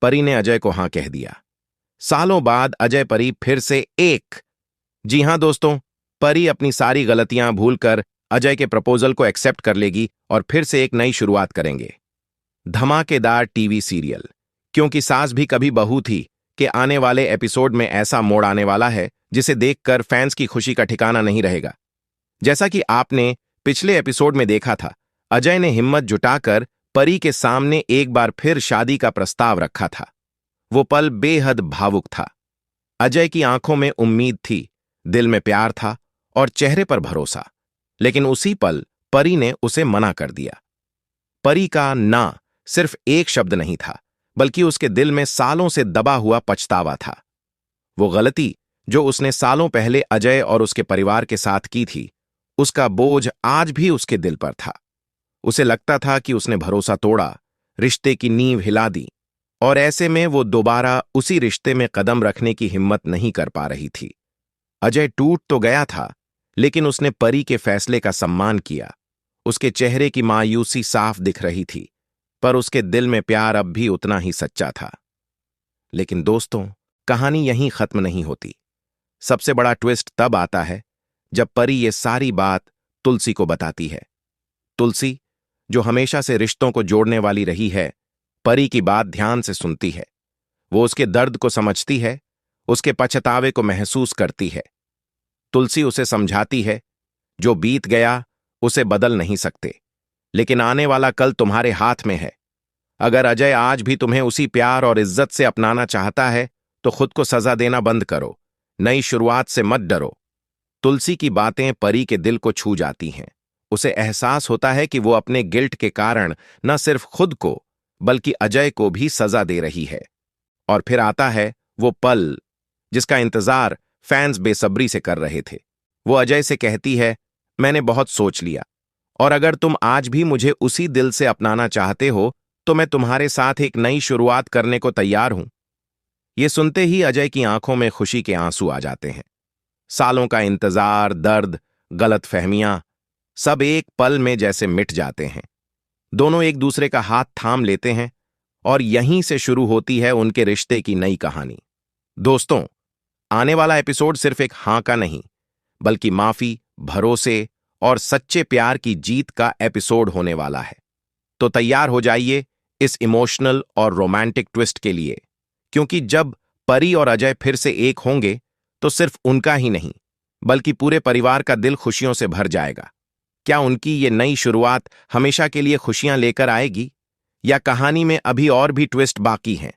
परी ने अजय को हां कह दिया। सालों बाद अजय परी फिर से एक। जी हां दोस्तों, परी अपनी सारी गलतियां भूलकर अजय के प्रपोजल को एक्सेप्ट कर लेगी और फिर से एक नई शुरुआत करेंगे। धमाकेदार टीवी सीरियल क्योंकि सास भी कभी बहू थी के आने वाले एपिसोड में ऐसा मोड़ आने वाला है जिसे देखकर फैंस की खुशी का ठिकाना नहीं रहेगा। जैसा कि आपने पिछले एपिसोड में देखा था, अजय ने हिम्मत जुटाकर परी के सामने एक बार फिर शादी का प्रस्ताव रखा था। वो पल बेहद भावुक था। अजय की आंखों में उम्मीद थी, दिल में प्यार था और चेहरे पर भरोसा। लेकिन उसी पल परी ने उसे मना कर दिया। परी का ना सिर्फ एक शब्द नहीं था, बल्कि उसके दिल में सालों से दबा हुआ पछतावा था। वो गलती जो उसने सालों पहले अजय और उसके परिवार के साथ की थी, उसका बोझ आज भी उसके दिल पर था। उसे लगता था कि उसने भरोसा तोड़ा, रिश्ते की नींव हिला दी, और ऐसे में वो दोबारा उसी रिश्ते में कदम रखने की हिम्मत नहीं कर पा रही थी। अजय टूट तो गया था, लेकिन उसने परी के फैसले का सम्मान किया। उसके चेहरे की मायूसी साफ दिख रही थी, पर उसके दिल में प्यार अब भी उतना ही सच्चा था। लेकिन दोस्तों, कहानी यहीं खत्म नहीं होती। सबसे बड़ा ट्विस्ट तब आता है जब परी ये सारी बात तुलसी को बताती है। तुलसी, जो हमेशा से रिश्तों को जोड़ने वाली रही है, परी की बात ध्यान से सुनती है। वो उसके दर्द को समझती है, उसके पछतावे को महसूस करती है। तुलसी उसे समझाती है, जो बीत गया उसे बदल नहीं सकते, लेकिन आने वाला कल तुम्हारे हाथ में है। अगर अजय आज भी तुम्हें उसी प्यार और इज्जत से अपनाना चाहता है, तो खुद को सजा देना बंद करो, नई शुरुआत से मत डरो। तुलसी की बातें परी के दिल को छू जाती हैं। उसे एहसास होता है कि वो अपने गिल्ट के कारण न सिर्फ खुद को, बल्कि अजय को भी सजा दे रही है। और फिर आता है वो पल जिसका इंतजार फैंस बेसब्री से कर रहे थे। वो अजय से कहती है, मैंने बहुत सोच लिया, और अगर तुम आज भी मुझे उसी दिल से अपनाना चाहते हो, तो मैं तुम्हारे साथ एक नई शुरुआत करने को तैयार हूं। ये सुनते ही अजय की आंखों में खुशी के आंसू आ जाते हैं। सालों का इंतजार, दर्द, गलतफहमियां, सब एक पल में जैसे मिट जाते हैं। दोनों एक दूसरे का हाथ थाम लेते हैं, और यहीं से शुरू होती है उनके रिश्ते की नई कहानी। दोस्तों, आने वाला एपिसोड सिर्फ एक हां का नहीं, बल्कि माफी, भरोसे और सच्चे प्यार की जीत का एपिसोड होने वाला है। तो तैयार हो जाइए इस इमोशनल और रोमांटिक ट्विस्ट के लिए, क्योंकि जब परी और अजय फिर से एक होंगे, तो सिर्फ उनका ही नहीं, बल्कि पूरे परिवार का दिल खुशियों से भर जाएगा। क्या उनकी ये नई शुरुआत हमेशा के लिए खुशियां लेकर आएगी, या कहानी में अभी और भी ट्विस्ट बाकी हैं?